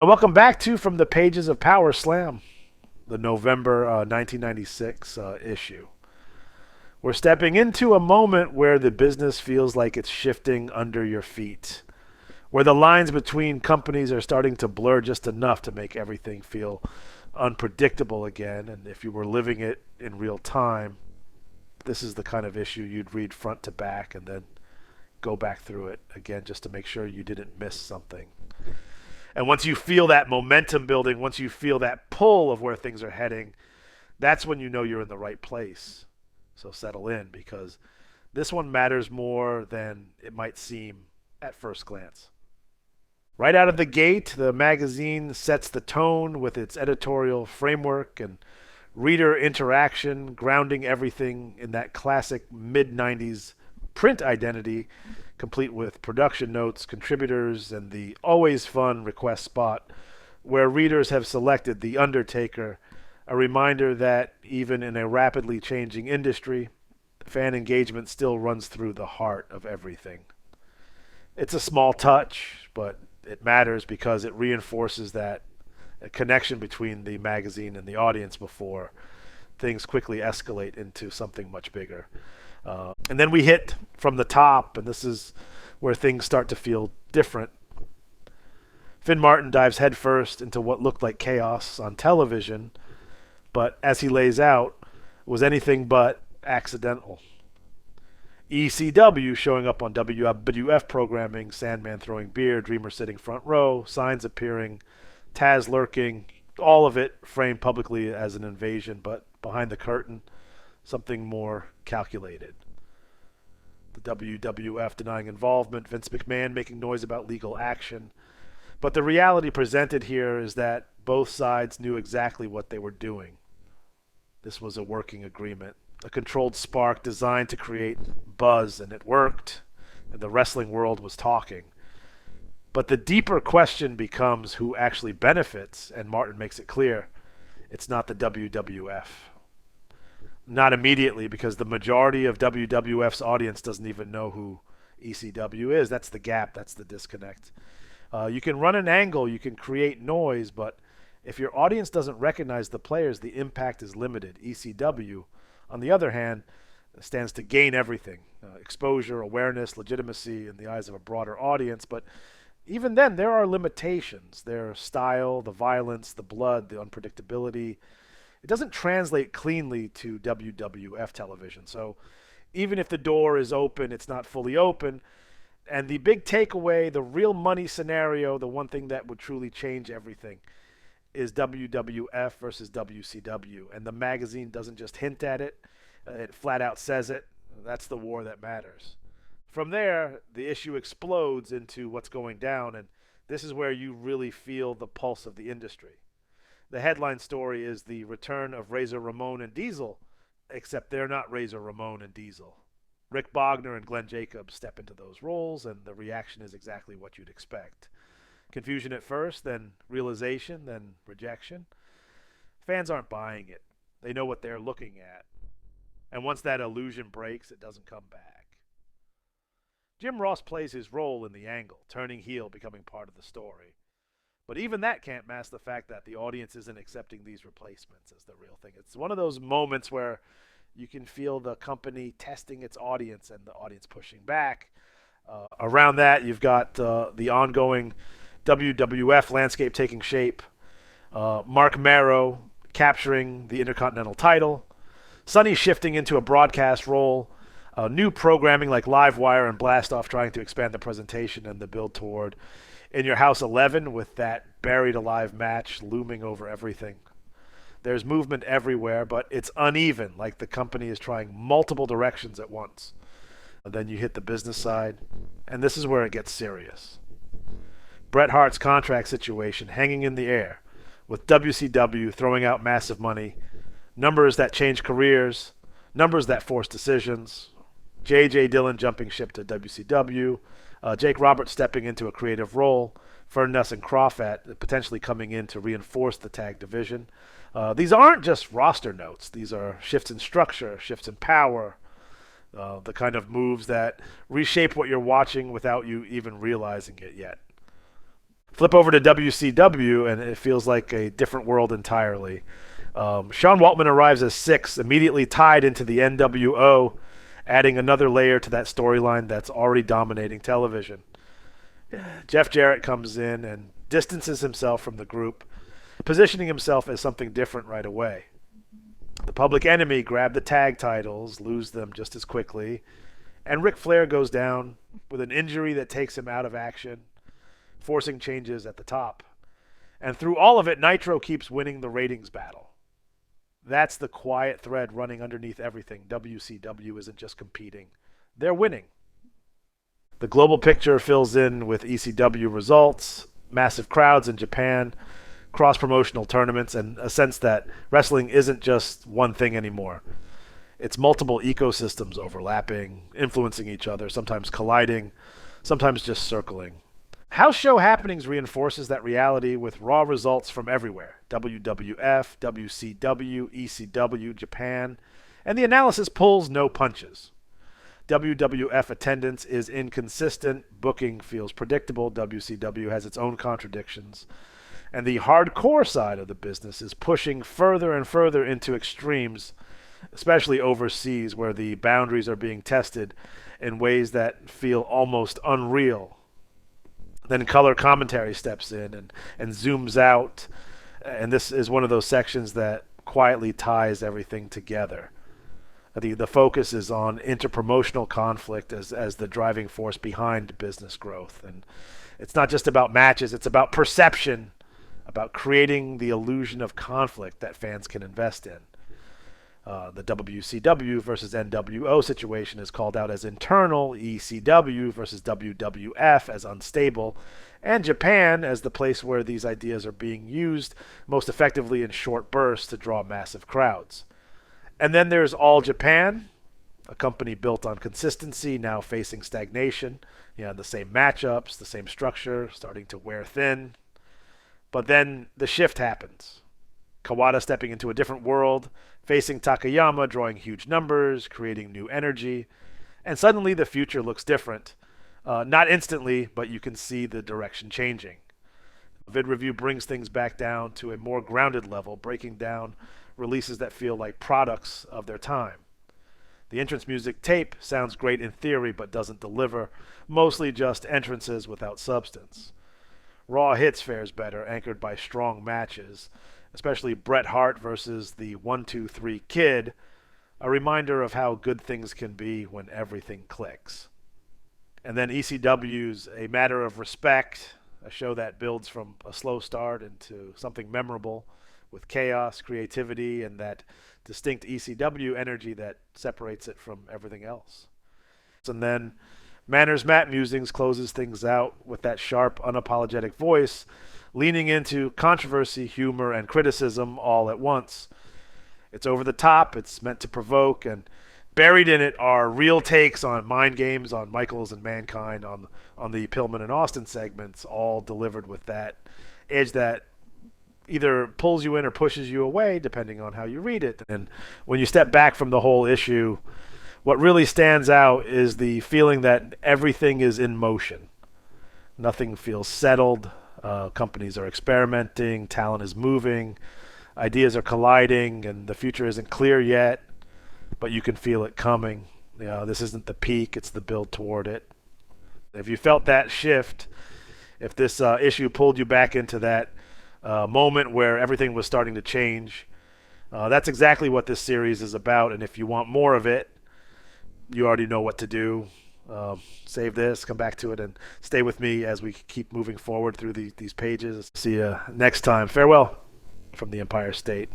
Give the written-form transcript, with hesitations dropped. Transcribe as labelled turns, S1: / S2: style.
S1: Welcome back to From the Pages of Power Slam, the November 1996 issue. We're stepping into a moment where the business feels like it's shifting under your feet, where the lines between companies are starting to blur just enough to make everything feel unpredictable again. And if you were living it in real time, this is the kind of issue you'd read front to back and then go back through it again just to make sure you didn't miss something. And once you feel that momentum building, once you feel that pull of where things are heading, that's when you know you're in the right place. So settle in because this one matters more than it might seem at first glance. Right out of the gate, the magazine sets the tone with its editorial framework and reader interaction, grounding everything in that classic mid 90s print identity, complete with production notes, contributors, and the always fun request spot where readers have selected The Undertaker, a reminder that even in a rapidly changing industry, fan engagement still runs through the heart of everything. It's a small touch, but it matters because it reinforces that connection between the magazine and the audience before things quickly escalate into something much bigger. And then we hit from the top, and this is where things start to feel different. Finn Martin dives headfirst into what looked like chaos on television, but as he lays out, was anything but accidental. ECW showing up on WWF programming, Sandman throwing beer, Dreamer sitting front row, signs appearing, Taz lurking, all of it framed publicly as an invasion, but behind the curtain, something more calculated. The WWF denying involvement, Vince McMahon making noise about legal action. But the reality presented here is that both sides knew exactly what they were doing. This was a working agreement, a controlled spark designed to create buzz, and it worked, and the wrestling world was talking. But the deeper question becomes who actually benefits, and Martin makes it clear it's not the WWF. Not immediately, because the majority of WWF's audience doesn't even know who ECW is. That's the gap, that's the disconnect. You can run an angle, you can create noise, but if your audience doesn't recognize the players, the impact is limited. ECW, on the other hand, stands to gain everything exposure, awareness, legitimacy in the eyes of a broader audience. But even then, there are limitations. Their style, the violence, the blood, the unpredictability. It doesn't translate cleanly to WWF television. So even if the door is open, it's not fully open. And the big takeaway, the real money scenario, the one thing that would truly change everything is WWF versus WCW. And the magazine doesn't just hint at it, it flat out says it. That's the war that matters. From there, the issue explodes into what's going down, and this is where you really feel the pulse of the industry. The headline story is the return of Razor Ramon and Diesel, except they're not Razor Ramon and Diesel. Rick Bogner and Glenn Jacobs step into those roles, and the reaction is exactly what you'd expect. Confusion at first, then realization, then rejection. Fans aren't buying it. They know what they're looking at. And once that illusion breaks, it doesn't come back. Jim Ross plays his role in the angle, turning heel, becoming part of the story. But even that can't mask the fact that the audience isn't accepting these replacements as the real thing. It's one of those moments where you can feel the company testing its audience and the audience pushing back. Around that, you've got the ongoing WWF landscape taking shape. Mark Marrow capturing the Intercontinental title. Sonny shifting into a broadcast role. New programming like Livewire and Blastoff trying to expand the presentation and the build toward In Your House 11 with that buried alive match looming over everything. There's movement everywhere, but it's uneven, like the company is trying multiple directions at once. And then you hit the business side, and this is where it gets serious. Bret Hart's contract situation hanging in the air, with WCW throwing out massive money, numbers that change careers, numbers that force decisions, J.J. Dillon jumping ship to WCW, Jake Roberts stepping into a creative role, Fernandez and Crawford potentially coming in to reinforce the tag division. These aren't just roster notes. These are shifts in structure, shifts in power, the kind of moves that reshape what you're watching without you even realizing it yet. Flip over to WCW, and it feels like a different world entirely. Sean Waltman arrives as six, immediately tied into the NWO, adding another layer to that storyline that's already dominating television. Jeff Jarrett comes in and distances himself from the group, positioning himself as something different right away. The Public Enemy grab the tag titles, lose them just as quickly, and Ric Flair goes down with an injury that takes him out of action, forcing changes at the top. And through all of it, Nitro keeps winning the ratings battle. That's the quiet thread running underneath everything. WCW isn't just competing, they're winning. The global picture fills in with ECW results, massive crowds in Japan, cross promotional tournaments, and a sense that wrestling isn't just one thing anymore. It's multiple ecosystems overlapping, influencing each other, sometimes colliding, sometimes just circling. House show happenings reinforces that reality with raw results from everywhere: WWF, WCW, ECW, Japan, and the analysis pulls no punches. WWF attendance is inconsistent, booking feels predictable, WCW has its own contradictions, and the hardcore side of the business is pushing further and further into extremes, especially overseas where the boundaries are being tested in ways that feel almost unreal. Then color commentary steps in and zooms out, and this is one of those sections that quietly ties everything together. The focus is on interpromotional conflict as the driving force behind business growth. And it's not just about matches, it's about perception, about creating the illusion of conflict that fans can invest in. The WCW versus NWO situation is called out as internal, ECW versus WWF as unstable, and Japan as the place where these ideas are being used most effectively in short bursts to draw massive crowds. And then there's All Japan, a company built on consistency, now facing stagnation. You know, the same matchups, the same structure, starting to wear thin. But then the shift happens. Kawada stepping into a different world, facing Takayama, drawing huge numbers, creating new energy, and suddenly the future looks different. Not instantly, but you can see the direction changing. Vid Review brings things back down to a more grounded level, breaking down releases that feel like products of their time. The entrance music tape sounds great in theory, but doesn't deliver, mostly just entrances without substance. Raw Hits fares better, anchored by strong matches, especially Bret Hart versus the 1-2-3 Kid, a reminder of how good things can be when everything clicks. And then ECW's A Matter of Respect, a show that builds from a slow start into something memorable with chaos, creativity, and that distinct ECW energy that separates it from everything else. And then Manners Matt Musings closes things out with that sharp, unapologetic voice, leaning into controversy, humor, and criticism all at once. It's over the top, it's meant to provoke, and buried in it are real takes on mind games, on Michaels and Mankind, on the Pillman and Austin segments, all delivered with that edge that either pulls you in or pushes you away, depending on how you read it. And when you step back from the whole issue, what really stands out is the feeling that everything is in motion. Nothing feels settled. Companies are experimenting, talent is moving, ideas are colliding, and the future isn't clear yet, but you can feel it coming. You know, this isn't the peak, it's the build toward it. If you felt that shift, if this issue pulled you back into that moment where everything was starting to change, that's exactly what this series is about. And if you want more of it, you already know what to do. Save this, come back to it, and stay with me as we keep moving forward through these pages. See you next time. Farewell from the Empire State.